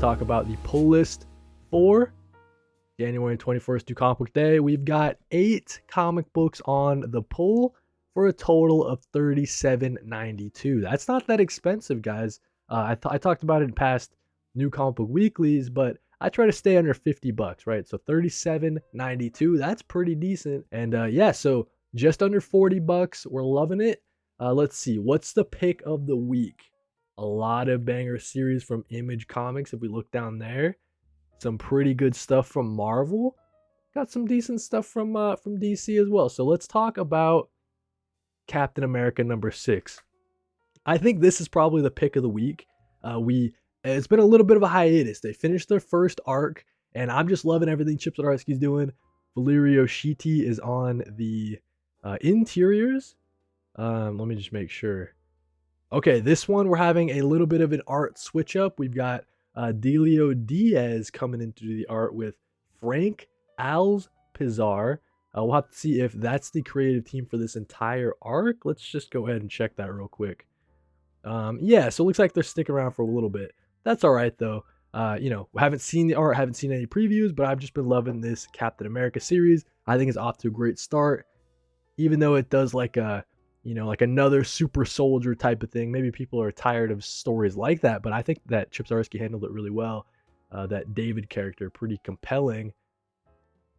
talk about the pull list for January 21st to Comic Book Day. We've got 8 comic books on the pull for a total of $37.92. That's not that expensive, guys. I talked about it in past new comic book weeklies, but I try to stay under $50, right? So $37.92, that's pretty decent. And yeah, so just under $40. We're loving it. Let's see, what's the pick of the week? A lot of banger series from Image Comics. If we look down there, some pretty good stuff from Marvel. Got some decent stuff from DC as well. So let's talk about Captain America #6. I think this is probably the pick of the week. It's been a little bit of a hiatus. They finished their first arc, and I'm just loving everything Chip Zdarsky's doing. Valerio Schiti is on the interiors. Let me just make sure. Okay, this one we're having a little bit of an art switch up. We've got Delio Diaz coming into the art with Frank Alpizar. We'll have to see if that's the creative team for this entire arc. Let's just go ahead and check that real quick. Yeah, so it looks like they're sticking around for a little bit. That's all right, though. Haven't seen the art, haven't seen any previews, but I've just been loving this Captain America series. I think it's off to a great start, even though it does like another super soldier type of thing. Maybe people are tired of stories like that, but I think that Chip Zdarsky handled it really well. That David character, pretty compelling.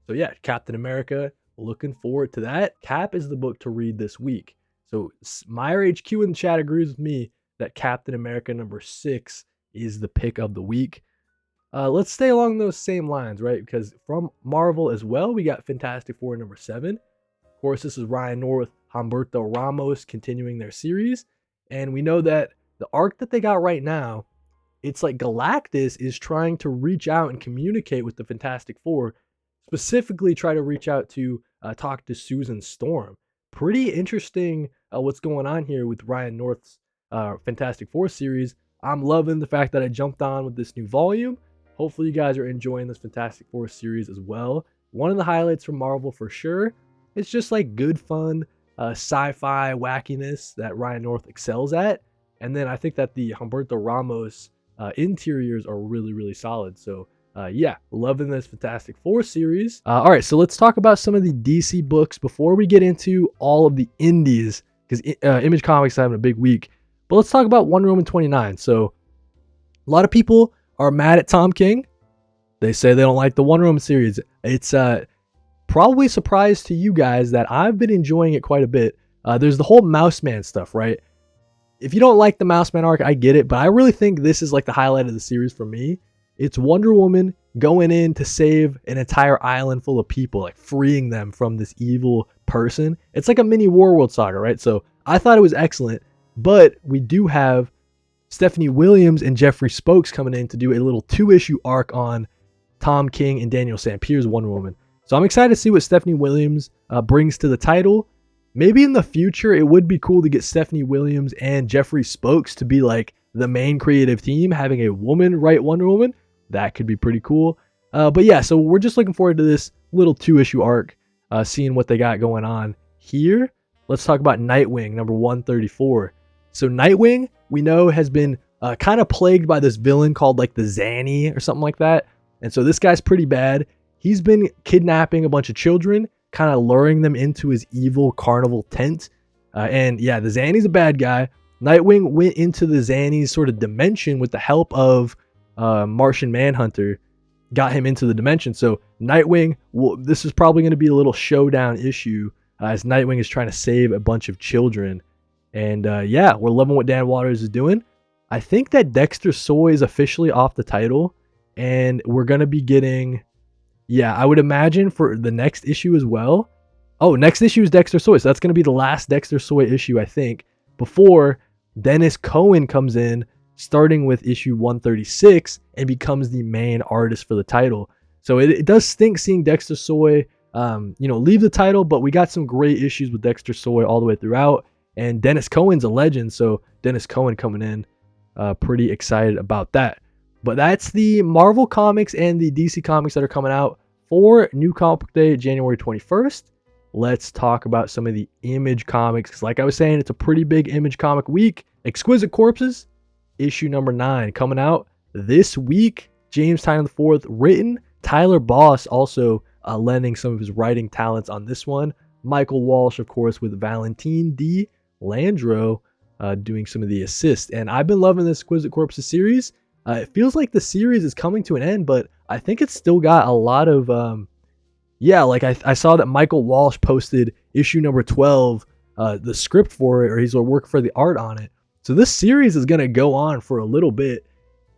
So yeah, Captain America, looking forward to that. Cap is the book to read this week. So Meyer HQ in the chat agrees with me that Captain America #6 is the pick of the week. Let's stay along those same lines, right? Because from Marvel as well, we got Fantastic Four #7. Of course, this is Ryan North, Humberto Ramos continuing their series. And we know that the arc that they got right now, it's like Galactus is trying to reach out and communicate with the Fantastic Four, specifically try to reach out to talk to Susan Storm. Pretty interesting what's going on here with Ryan North's Fantastic Four series. I'm loving the fact that I jumped on with this new volume. Hopefully you guys are enjoying this Fantastic Four series as well. One of the highlights from Marvel for sure. It's just like good fun sci-fi wackiness that Ryan North excels at. And then I think that the Humberto Ramos interiors are really, really solid. So yeah, loving this Fantastic Four series. All right, so let's talk about some of the DC books before we get into all of the indies, because Image Comics is having a big week. But let's talk about Wonder Woman 29. So a lot of people are mad at Tom King. They say they don't like the Wonder Woman series. It's probably a surprise to you guys that I've been enjoying it quite a bit. There's the whole Mouseman stuff, right? If you don't like the Mouseman arc, I get it, but I really think this is like the highlight of the series for me. It's Wonder Woman going in to save an entire island full of people, like freeing them from this evil person. It's like a mini Warworld saga, right? So I thought it was excellent, but we do have Stephanie Williams and Jeffrey Spokes coming in to do a little 2-issue arc on Tom King and Daniel Sampier's Wonder Woman. So I'm excited to see what Stephanie Williams brings to the title. Maybe in the future, it would be cool to get Stephanie Williams and Jeffrey Spokes to be like the main creative team, having a woman write Wonder Woman. That could be pretty cool. But yeah, so we're just looking forward to this little 2-issue arc, seeing what they got going on here. Let's talk about Nightwing, number 134. So Nightwing, we know, has been kind of plagued by this villain called like the Zanny or something like that. And so this guy's pretty bad. He's been kidnapping a bunch of children, kind of luring them into his evil carnival tent. And yeah, the Zanny's a bad guy. Nightwing went into the Zanny's sort of dimension with the help of Martian Manhunter, got him into the dimension. So Nightwing, this is probably going to be a little showdown issue as Nightwing is trying to save a bunch of children. And yeah, we're loving what Dan Waters is doing. I think that Dexter Soy is officially off the title, and we're going to be getting, yeah, I would imagine for the next issue as well. Oh, next issue is Dexter Soy. So that's going to be the last Dexter Soy issue, I think, before Dennis Cohen comes in, starting with issue 136 and becomes the main artist for the title. So it does stink seeing Dexter Soy, leave the title, but we got some great issues with Dexter Soy all the way throughout. And Dennis Cohen's a legend, so Dennis Cohen coming in, pretty excited about that. But that's the Marvel comics and the DC comics that are coming out for New Comic Book Day, January 21st. Let's talk about some of the Image comics, because like I was saying, it's a pretty big Image comic week. Exquisite Corpses, issue number 9, coming out this week. James Tynion IV written. Tyler Boss also lending some of his writing talents on this one. Michael Walsh, of course, with Valentine D. Landro doing some of the assists. And I've been loving this Exquisite Corpses series. It feels like the series is coming to an end, but I think it's still got a lot of, I saw that Michael Walsh posted issue number 12, the script for it, or he's working for the art on it. So this series is going to go on for a little bit.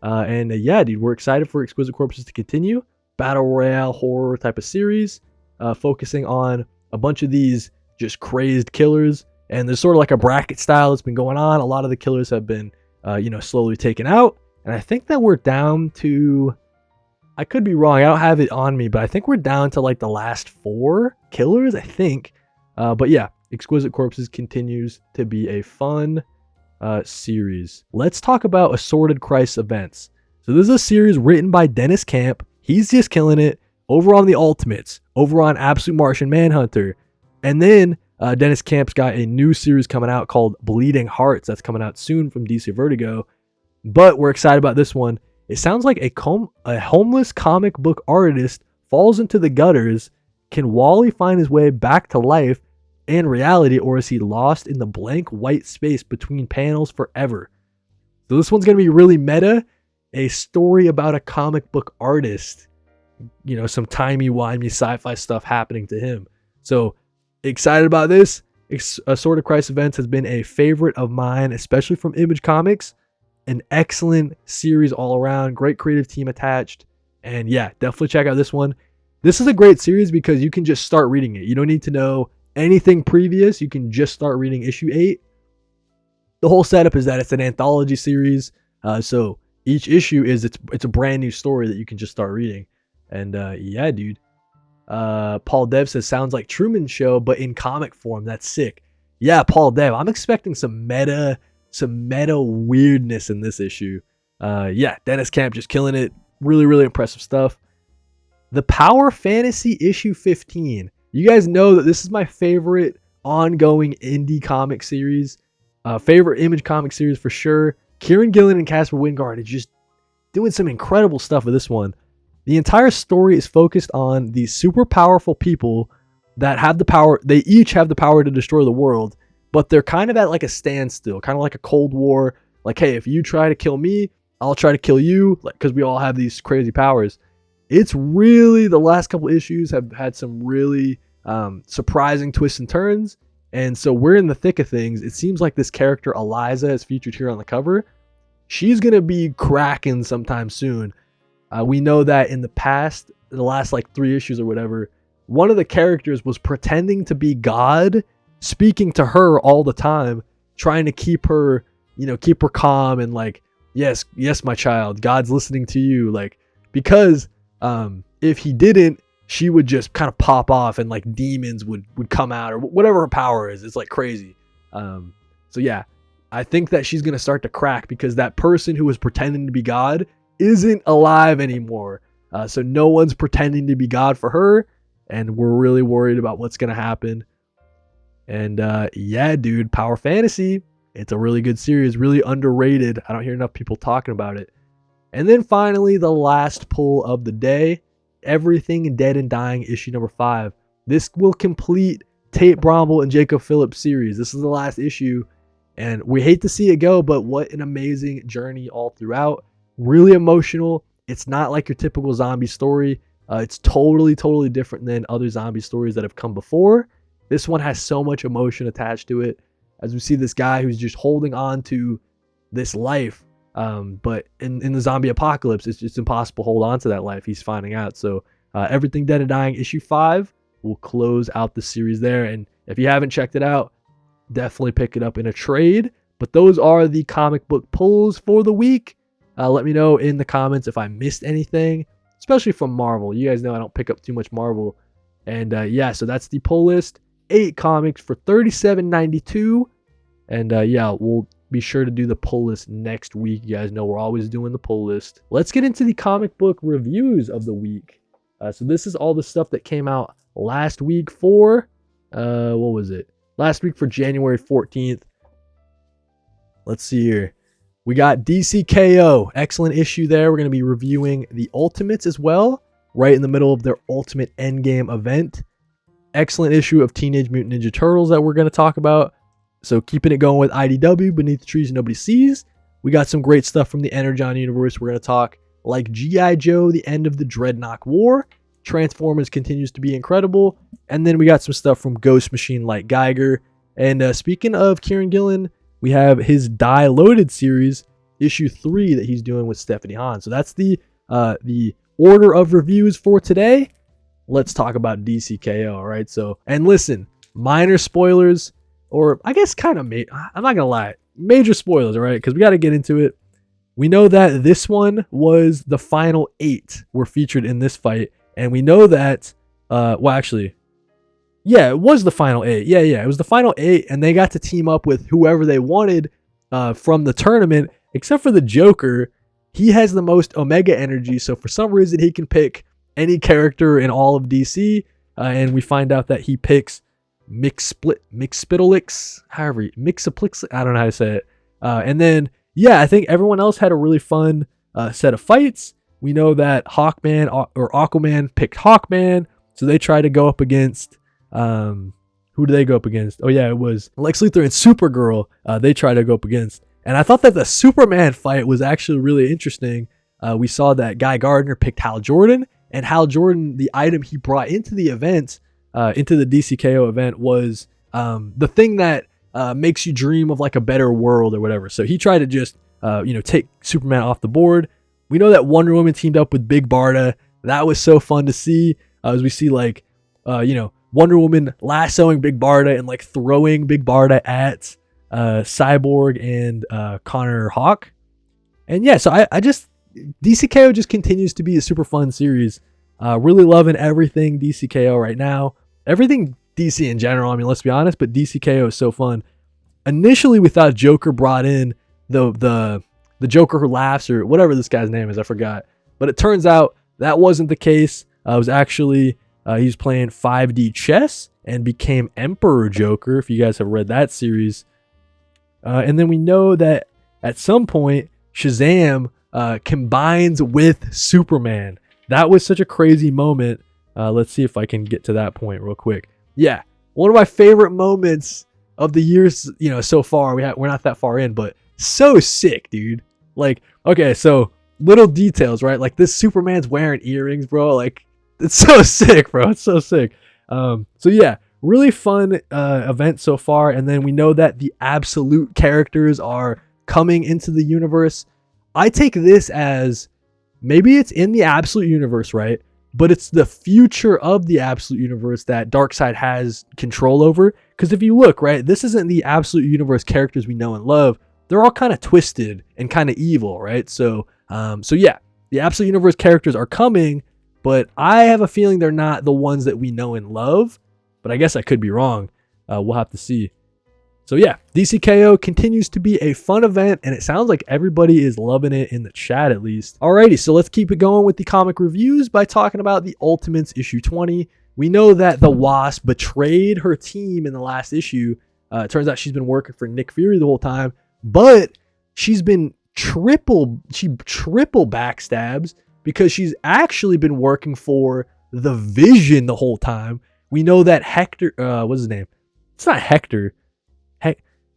Dude, we're excited for Exquisite Corpses to continue. Battle Royale horror type of series, focusing on a bunch of these just crazed killers. And there's sort of like a bracket style that's been going on. A lot of the killers have been, slowly taken out. And I think that we're down to, I could be wrong, I don't have it on me, but I think we're down to like the last 4 killers, I think. But yeah, Exquisite Corpses continues to be a fun series. Let's talk about Assorted Crisis Events. So this is a series written by Dennis Camp. He's just killing it over on the Ultimates, over on Absolute Martian Manhunter. And then Dennis Camp's got a new series coming out called Bleeding Hearts. That's coming out soon from DC Vertigo. But we're excited about this one. It sounds like a homeless comic book artist falls into the gutters. Can Wally find his way back to life and reality, or is he lost in the blank white space between panels forever? So this one's going to be really meta. A story about a comic book artist. Some timey-wimey sci-fi stuff happening to him. So excited about this. Assorted Crisis Events has been a favorite of mine, especially from Image Comics. An excellent series all around. Great creative team attached. And yeah, definitely check out this one. This is a great series because you can just start reading it. You don't need to know anything previous. You can just start reading issue 8. The whole setup is that it's an anthology series. So each issue is it's a brand new story that you can just start reading. And dude. Paul Dev says, sounds like Truman Show, but in comic form. That's sick. Yeah, Paul Dev. I'm expecting some meta weirdness in this issue. Dennis Camp just killing it. Really, really impressive stuff. The Power Fantasy issue 15. You guys know that this is my favorite ongoing indie comic series. Favorite Image comic series for sure. Kieran Gillen and Casper Wingard is just doing some incredible stuff with this one. The entire story is focused on these super powerful people that have the power. They each have the power to destroy the world, but they're kind of at like a standstill, kind of like a Cold War. Like, hey, if you try to kill me, I'll try to kill you, because we all have these crazy powers. It's really, the last couple issues have had some really surprising twists and turns. And so we're in the thick of things. It seems like this character, Eliza, is featured here on the cover. She's going to be cracking sometime soon. We know that in the past, the last like 3 issues or whatever, one of the characters was pretending to be God, speaking to her all the time, trying to keep her calm and like, yes, my child, God's listening to you. Like, because if he didn't, she would just kind of pop off and like demons would come out, or whatever her power is. It's like crazy. So yeah, I think that she's going to start to crack because that person who was pretending to be God isn't alive anymore. So no one's pretending to be God for her. And we're really worried about what's going to happen. And dude, Power Fantasy. It's a really good series, really underrated. I don't hear enough people talking about it. And then finally, the last pull of the day, Everything Dead and Dying, issue number 5. This will complete Tate Bromble and Jacob Phillips series. This is the last issue, and we hate to see it go, but what an amazing journey all throughout. Really emotional. It's not like your typical zombie story. It's totally different than other zombie stories that have come before. This one has so much emotion attached to it, as we see this guy who's just holding on to this life. But in the zombie apocalypse, it's just impossible to hold on to that life. He's finding out. So Everything Dead and Dying issue 5 will close out the series there. And if you haven't checked it out, definitely pick it up in a trade. But those are the comic book pulls for the week. Let me know in the comments if I missed anything, especially from Marvel. You guys know I don't pick up too much Marvel. And so that's the pull list. 8 comics for $37.92. And we'll be sure to do the pull list next week. You guys know we're always doing the pull list. Let's get into the comic book reviews of the week. So this is all the stuff that came out last week for, Last week for January 14th. Let's see here. We got DCKO, excellent issue there. We're going to be reviewing the Ultimates as well, right in the middle of their Ultimate Endgame event. Excellent issue of Teenage Mutant Ninja Turtles that we're going to talk about. So keeping it going with IDW, Beneath the Trees Nobody Sees. We got some great stuff from the Energon universe. We're going to talk like G.I. Joe, the end of the Dreadnought War. Transformers continues to be incredible. And then we got some stuff from Ghost Machine like Geiger. And speaking of Kieran Gillen, we have his Die Loaded series, issue 3 that he's doing with Stephanie Hahn. So that's the order of reviews for today. Let's talk about DCKO, all right? So, and listen, minor spoilers, or I guess kind of, I'm not going to lie, major spoilers, all right? Because we got to get into it. We know that this one was the final 8 were featured in this fight. And we know that, well, actually, yeah, it was the final 8. Yeah, it was the final 8, and they got to team up with whoever they wanted from the tournament, except for the Joker. He has the most Omega energy, so for some reason he can pick any character in all of DC, and we find out that he picks Mixpiddlix, Mixaplix, I don't know how to say it. And then, yeah, I think everyone else had a really fun set of fights. We know that Hawkman or Aquaman picked Hawkman, so they try to go up against, who do they go up against? Oh yeah, it was Lex Luthor and Supergirl. They try to go up against, and I thought that the Superman fight was actually really interesting. We saw that Guy Gardner picked Hal Jordan, and Hal Jordan, the item he brought into the event, into the DCKO event, was the thing that makes you dream of like a better world or whatever. So he tried to just take Superman off the board. We know that Wonder Woman teamed up with Big Barda. That was so fun to see, as we see like Wonder Woman lassoing Big Barda and like throwing Big Barda at Cyborg and Connor Hawk. And yeah, so I just, DCKO just continues to be a super fun series. Really loving everything DCKO right now. Everything DC in general, I mean, let's be honest, but DCKO is so fun. Initially, we thought Joker brought in the Joker who laughs, or whatever this guy's name is, I forgot. But it turns out that wasn't the case. It was actually, he was playing 5D chess and became Emperor Joker, if you guys have read that series. And then we know that at some point, Shazam combines with Superman. That was such a crazy moment. Let's see if I can get to that point real quick. Yeah, one of my favorite moments of the years, so far. We're not that far in, but so sick, dude. Like, okay, so little details, right? Like this Superman's wearing earrings, bro. Like, it's so sick, bro. It's so sick. So yeah, really fun event so far. And then we know that the absolute characters are coming into the universe. I take this as maybe it's in the absolute universe, right? But it's the future of the absolute universe that Darkseid has control over. Because if you look, right, this isn't the absolute universe characters we know and love. They're all kind of twisted and kind of evil, right? So yeah, the absolute universe characters are coming, but I have a feeling they're not the ones that we know and love. But I guess I could be wrong. We'll have to see. So yeah, DCKO continues to be a fun event, and it sounds like everybody is loving it in the chat at least. Alrighty, so let's keep it going with the comic reviews by talking about the Ultimates issue 20. We know that the Wasp betrayed her team in the last issue. It turns out she's been working for Nick Fury the whole time, but she's been triple backstabs because she's actually been working for the Vision the whole time. We know that Hector, what's his name? It's not Hector.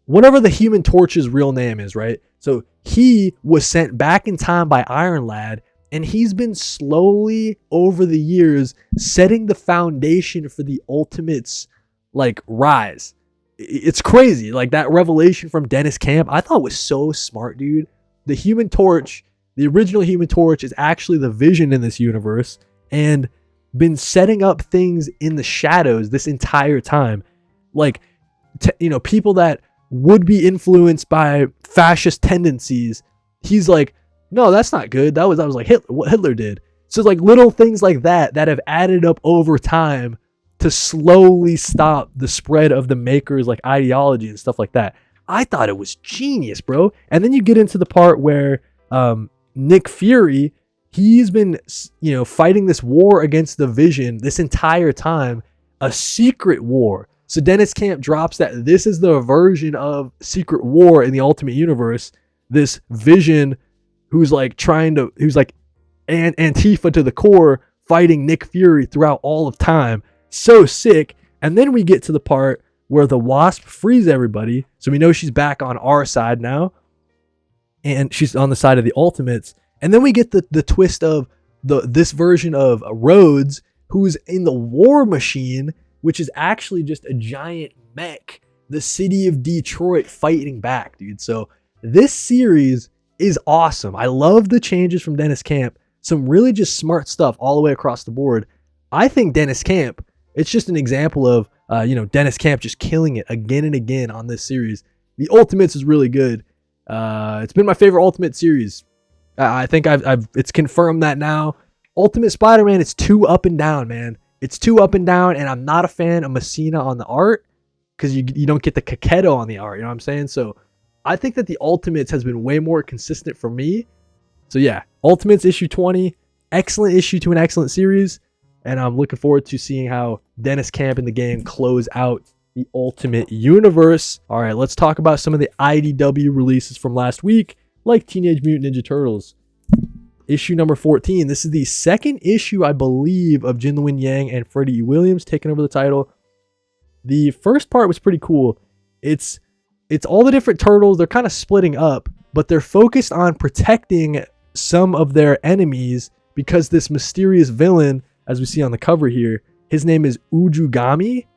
Whatever the Human Torch's real name is, right? So he was sent back in time by Iron Lad, and he's been slowly over the years setting the foundation for the Ultimates like rise. It's crazy. Like that revelation from Dennis Camp, I thought was so smart, dude. The Human Torch, the original Human Torch, is actually the Vision in this universe and been setting up things in the shadows this entire time. Like, people that would be influenced by fascist tendencies, he's like, no, that's not good. That was like what Hitler did. So it's like little things like that have added up over time to slowly stop the spread of the Maker's like ideology and stuff like that. I thought it was genius, bro. And then you get into the part where Nick Fury, he's been fighting this war against the Vision this entire time, a secret war. So Dennis Camp drops that this is the version of Secret War in the Ultimate Universe. this Vision who's like Antifa to the core, fighting Nick Fury throughout all of time. So sick. And then we get to the part where the Wasp frees everybody. So we know she's back on our side now. And she's on the side of the Ultimates. And then we get the twist of this version of Rhodes, who's in the War Machine, which is actually just a giant mech. The city of Detroit fighting back, dude. So this series is awesome. I love the changes from Dennis Camp. Some really just smart stuff all the way across the board. I think Dennis Camp, it's just an example of, Dennis Camp just killing it again and again on this series. The Ultimates is really good. It's been my favorite Ultimate series. I think it's confirmed that now. Ultimate Spider-Man, it's too up and down, man. It's too up and down, and I'm not a fan of Messina on the art because you don't get the Kaketo on the art, you know what I'm saying? So I think that the Ultimates has been way more consistent for me. So yeah, Ultimates issue 20, excellent issue to an excellent series, and I'm looking forward to seeing how Dennis Camp and the gang close out the Ultimate Universe. All right, let's talk about some of the IDW releases from last week, like Teenage Mutant Ninja Turtles. Issue number 14. This is the second issue, I believe, of Jin Lewin Yang and Freddie E. Williams taking over the title. The first part was pretty cool. It's all the different turtles. They're kind of splitting up, but they're focused on protecting some of their enemies because this mysterious villain, as we see on the cover here, his name is Ujigami.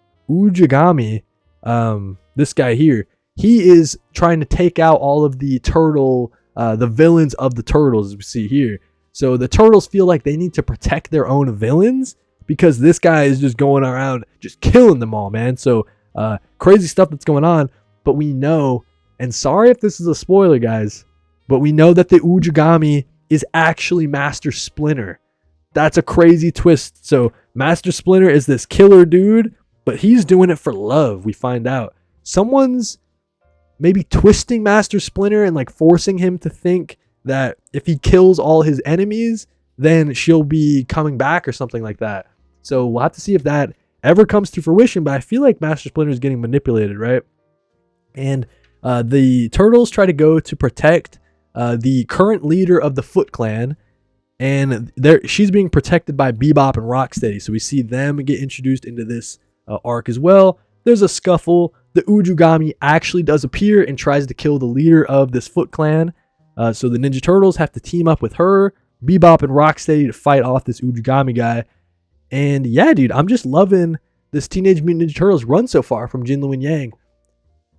This guy here, he is trying to take out all of the the villains of the turtles, as we see here. So the turtles feel like they need to protect their own villains because this guy is just going around just killing them all, man. So crazy stuff that's going on. But we know, and sorry if this is a spoiler, guys, but we know that the Ujigami is actually Master Splinter. That's a crazy twist. So Master Splinter is this killer dude, but he's doing it for love, we find out. Someone's maybe twisting Master Splinter and like forcing him to think that if he kills all his enemies, then she'll be coming back or something like that. So we'll have to see if that ever comes to fruition, but I feel like Master Splinter is getting manipulated, right? And the turtles try to go to protect the current leader of the Foot Clan, and she's being protected by Bebop and Rocksteady. So we see them get introduced into this arc as well. There's a scuffle. The Ujigami actually does appear and tries to kill the leader of this Foot Clan. So the Ninja Turtles have to team up with her, Bebop, and Rocksteady to fight off this Ujigami guy. And yeah, dude, I'm just loving this Teenage Mutant Ninja Turtles run so far from Jin Lewin Yang.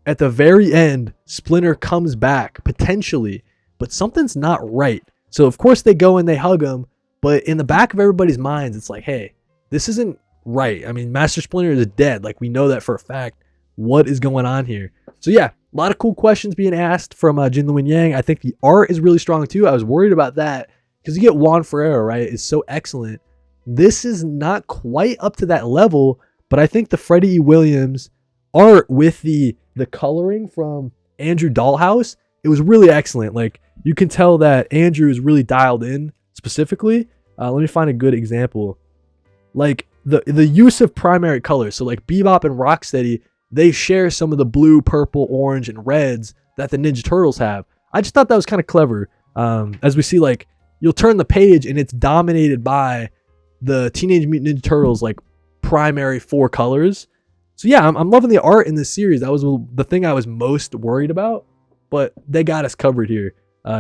At the very end, Splinter comes back, potentially, but something's not right. So of course they go and they hug him, but in the back of everybody's minds, it's like, hey, this isn't right. I mean, Master Splinter is dead. Like, we know that for a fact. What is going on here? So yeah, a lot of cool questions being asked from Jin Lewin Yang. I think the art is really strong too. I was worried about that because you get Juan Ferrero, right? It's so excellent. This is not quite up to that level, but I think the Freddie E. Williams art with the coloring from Andrew Dollhouse, it was really excellent. Like, you can tell that Andrew is really dialed in specifically. Let me find a good example. Like the use of primary colors. So like Bebop and Rocksteady, they share some of the blue, purple, orange, and reds that the Ninja Turtles have. I just thought that was kind of clever. As we see, like, you'll turn the page and it's dominated by the Teenage Mutant Ninja Turtles, like, primary 4 colors. So yeah, I'm loving the art in this series. That was the thing I was most worried about, but they got us covered here.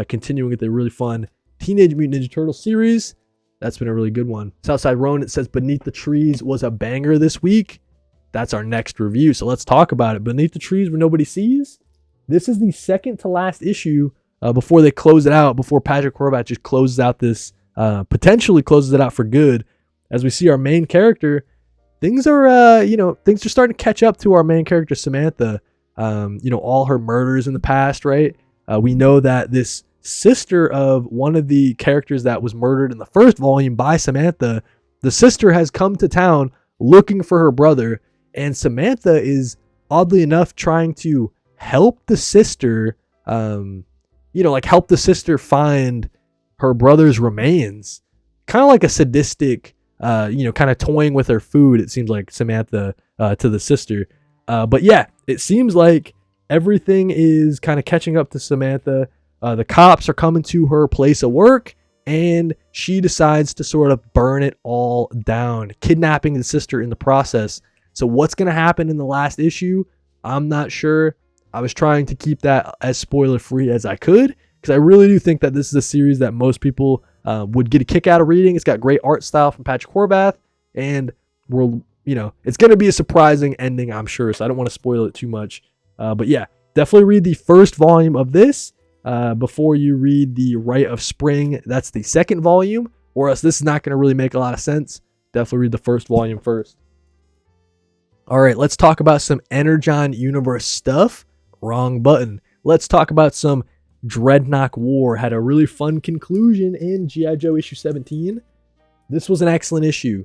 Continuing with the really fun Teenage Mutant Ninja Turtles series. That's been a really good one. Southside Roan, it says Beneath the Trees was a banger this week. That's our next review, so let's talk about it. Beneath the Trees Where Nobody Sees. This is the second to last issue before they close it out, before Patrick Horvat just closes out this, potentially closes it out for good. As we see our main character, things are starting to catch up to our main character, Samantha. All her murders in the past, right? We know that this sister of one of the characters that was murdered in the first volume by Samantha, the sister has come to town looking for her brother, and Samantha is oddly enough trying to help the sister, help the sister find her brother's remains. Kind of like a sadistic, kind of toying with her food, it seems like Samantha to the sister. But yeah, it seems like everything is kind of catching up to Samantha. the cops are coming to her place of work, and she decides to sort of burn it all down, kidnapping the sister in the process. So what's going to happen in the last issue? I'm not sure. I was trying to keep that as spoiler free as I could, because I really do think that this is a series that most people would get a kick out of reading. It's got great art style from Patrick Horvath, and it's going to be a surprising ending, I'm sure. So I don't want to spoil it too much. But yeah, definitely read the first volume of this before you read the Rite of Spring. That's the second volume, or else this is not going to really make a lot of sense. Definitely read the first volume first. All right, let's talk about some Energon universe stuff. Wrong button. Let's talk about some Dreadnought War. Had a really fun conclusion in G.I. Joe issue 17. This was an excellent issue.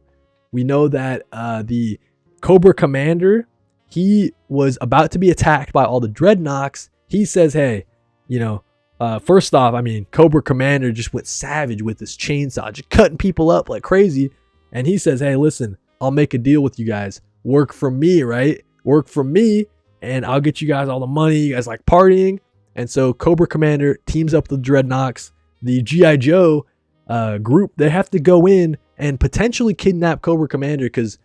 We know that the Cobra Commander, he was about to be attacked by all the Dreadnoughts. He says, hey, first off, Cobra Commander just went savage with this chainsaw, just cutting people up like crazy. And he says, hey, listen, I'll make a deal with you guys. Work for me, right? Work for me, and I'll get you guys all the money. You guys like partying. And so Cobra Commander teams up with the Dreadnoughts. The G.I. Joe group, they have to go in and potentially kidnap Cobra Commander, because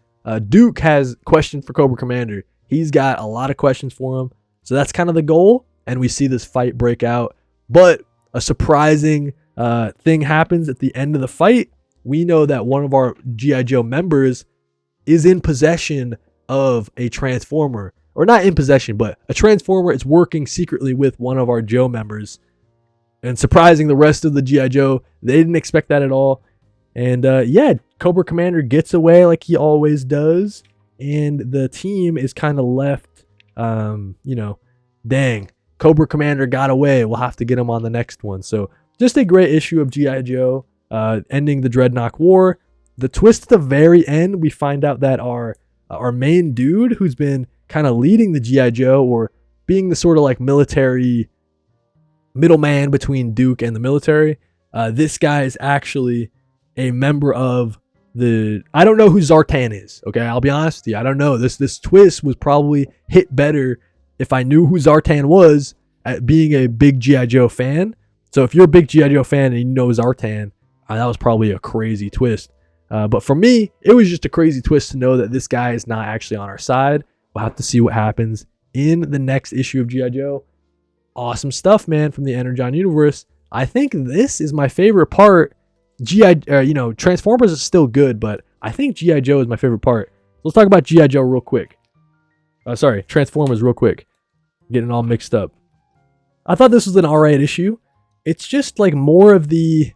Duke has questions for Cobra Commander. He's got a lot of questions for him. So that's kind of the goal. And we see this fight break out. But a surprising thing happens at the end of the fight. We know that one of our G.I. Joe members is in possession of a Transformer. Or not in possession, but a Transformer is working secretly with one of our Joe members. And surprising the rest of the G.I. Joe. They didn't expect that at all. And Cobra Commander gets away like he always does. And the team is kind of left, dang, Cobra Commander got away. We'll have to get him on the next one. So just a great issue of G.I. Joe, ending the Dreadnought War. The twist at the very end, we find out that our main dude, who's been kind of leading the G.I. Joe, or being the sort of like military middleman between Duke and the military, this guy is actually a member of I don't know who Zartan is. Okay, I'll be honest with you. I don't know. This twist was probably hit better if I knew who Zartan was, at being a big G.I. Joe fan. So if you're a big G.I. Joe fan and you know Zartan, that was probably a crazy twist. But for me, it was just a crazy twist to know that this guy is not actually on our side. We'll have to see what happens in the next issue of G.I. Joe. Awesome stuff, man, from the Energon universe. I think this is my favorite part. Transformers is still good, but I think G.I. Joe is my favorite part. Let's talk about G.I. Joe real quick. Transformers real quick. Getting all mixed up. I thought this was an alright issue. It's just like more of the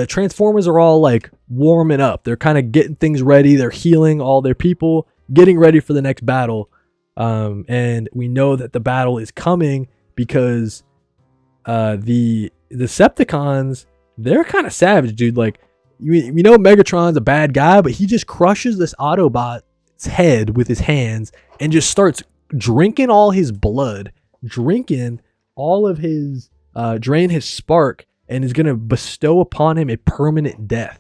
Transformers are all like warming up. They're kind of getting things ready. They're healing all their people, getting ready for the next battle. And we know that the battle is coming because the Decepticons, they're kind of savage, dude. Like, we know Megatron's a bad guy, but he just crushes this Autobot's head with his hands and just starts drinking all his blood, drinking all of his, drain his spark, and is going to bestow upon him a permanent death.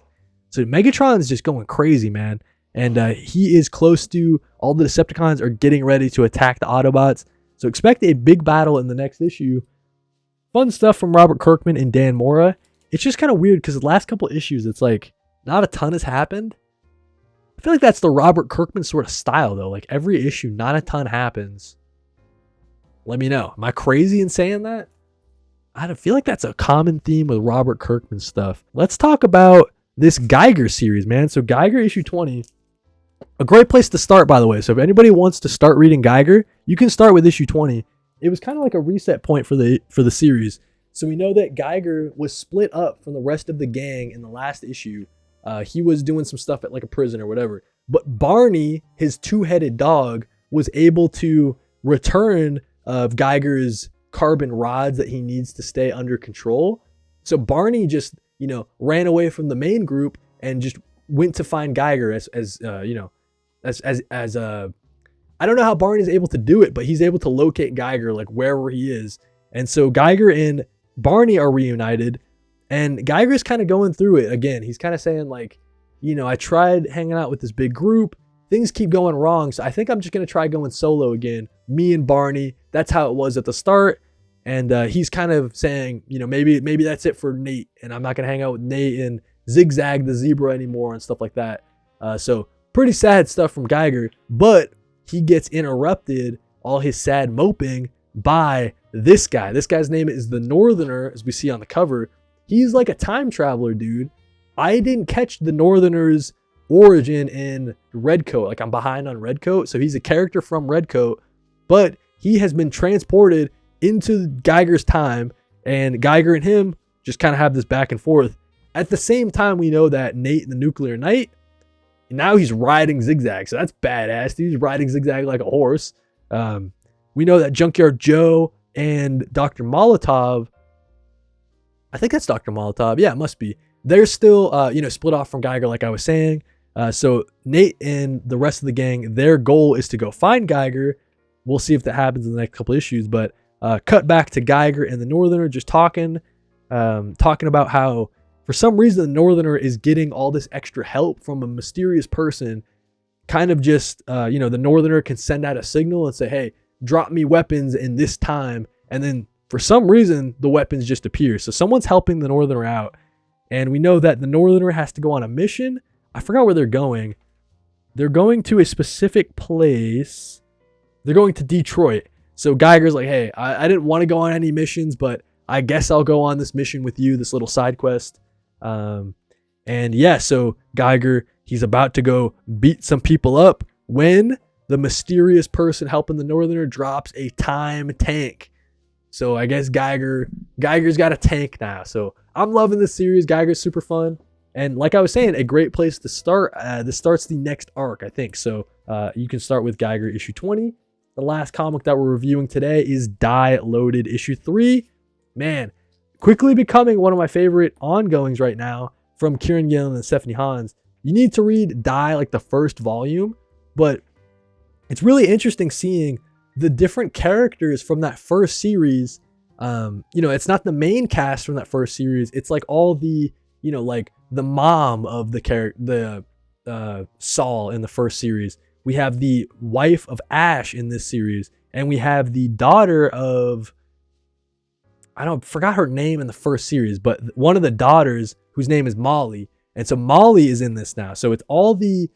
So Megatron's just going crazy, man. And he is close to, all the Decepticons are getting ready to attack the Autobots. So expect a big battle in the next issue. Fun stuff from Robert Kirkman and Dan Mora. It's just kind of weird because the last couple issues, it's like not a ton has happened. I feel like that's the Robert Kirkman sort of style, though. Like every issue, not a ton happens. Let me know. Am I crazy in saying that? I don't feel like that's a common theme with Robert Kirkman stuff. Let's talk about this Geiger series, man. So Geiger issue 20, a great place to start, by the way. So if anybody wants to start reading Geiger, you can start with issue 20. It was kind of like a reset point for the series. So we know that Geiger was split up from the rest of the gang in the last issue. He was doing some stuff at like a prison or whatever. But Barney, his two-headed dog, was able to return Geiger's carbon rods that he needs to stay under control. So Barney just, ran away from the main group and just went to find Geiger I don't know how Barney's able to do it, but he's able to locate Geiger like wherever he is. And so Geiger and Barney are reunited, and Geiger's kind of going through it again. He's kind of saying like, I tried hanging out with this big group. Things keep going wrong. So I think I'm just going to try going solo again. Me and Barney. That's how it was at the start. And he's kind of saying, you know, maybe that's it for Nate, and I'm not gonna hang out with Nate and Zigzag the Zebra anymore and stuff like that. So pretty sad stuff from Geiger, but he gets interrupted, all his sad moping, by this guy. This guy's name is the Northerner, as we see on the cover. He's like a time traveler, dude. I didn't catch the Northerner's origin in Redcoat. Like, I'm behind on Redcoat, so he's a character from Redcoat, but he has been transported into Geiger's time, and Geiger and him just kind of have this back and forth. At the same time, we know that Nate, the Nuclear Knight, now he's riding Zigzag, so that's badass. He's riding Zigzag like a horse. We know that Junkyard Joe and Dr. Molotov, I think that's Dr. Molotov. Yeah, it must be. They're still, split off from Geiger, like I was saying. So Nate and the rest of the gang, their goal is to go find Geiger. We'll see if that happens in the next couple issues. But cut back to Geiger and the Northerner just talking about how, for some reason, the Northerner is getting all this extra help from a mysterious person. Kind of just, the Northerner can send out a signal and say, hey, drop me weapons in this time. And then for some reason, the weapons just appear. So someone's helping the Northerner out. And we know that the Northerner has to go on a mission. I forgot where they're going. They're going to a specific place. They're going to Detroit. So Geiger's like, hey, I didn't want to go on any missions, but I guess I'll go on this mission with you, this little side quest. So Geiger, he's about to go beat some people up when the mysterious person helping the Northerner drops a time tank. So I guess Geiger's got a tank now. So I'm loving this series. Geiger's super fun. And like I was saying, a great place to start. This starts the next arc, I think. So you can start with Geiger issue 20. The last comic that we're reviewing today is Die Loaded issue 3. Man, quickly becoming one of my favorite ongoings right now from Kieran Gillen and Stephanie Hans. You need to read Die, like the first volume, but it's really interesting seeing the different characters from that first series. It's not the main cast from that first series. It's like all the, like the mom of the Saul in the first series. We have the wife of Ash in this series, and we have the daughter of, forgot her name in the first series, but one of the daughters whose name is Molly. And so Molly is in this now. So it's all the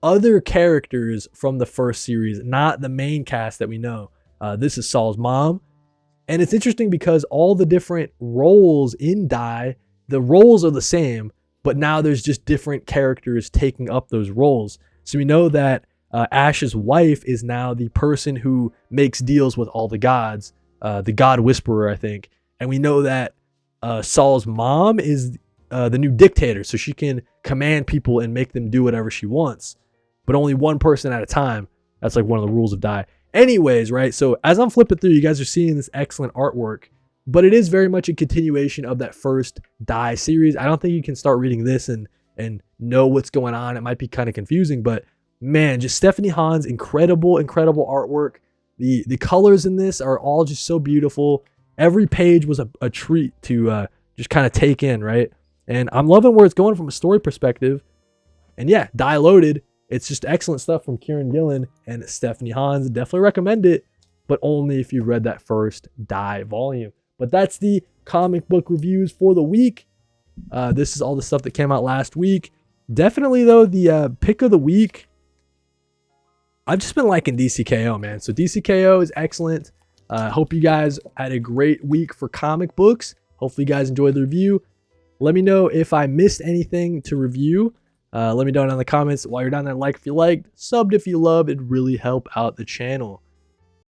other characters from the first series, not the main cast that we know. This is Saul's mom. And it's interesting because all the different roles in Die, the roles are the same, but now there's just different characters taking up those roles. So we know that Ash's wife is now the person who makes deals with all the gods, the God Whisperer, I think. And we know that Saul's mom is the new dictator, so she can command people and make them do whatever she wants, but only one person at a time. That's like one of the rules of Die. Anyways, right? So as I'm flipping through, you guys are seeing this excellent artwork, but it is very much a continuation of that first Die series. I don't think you can start reading this and know what's going on. It might be kind of confusing, but man, just Stephanie Hans, incredible artwork. The colors in this are all just so beautiful. Every page was a treat to just kind of take in, right? And I'm loving where it's going from a story perspective. And yeah, Die Loaded, it's just excellent stuff from Kieran Gillen and Stephanie Hans. Definitely recommend it, but only if you read that first Die volume. But that's the comic book reviews for the week. This is all the stuff that came out last week. Definitely, though, the pick of the week, I've just been liking DCKO, man. So DCKO is excellent. Hope you guys had a great week for comic books. Hopefully you guys enjoyed the review. Let me know if I missed anything to review. Let me know down in the comments. While you're down there, like if you liked, subbed if you loved. It'd really help out the channel.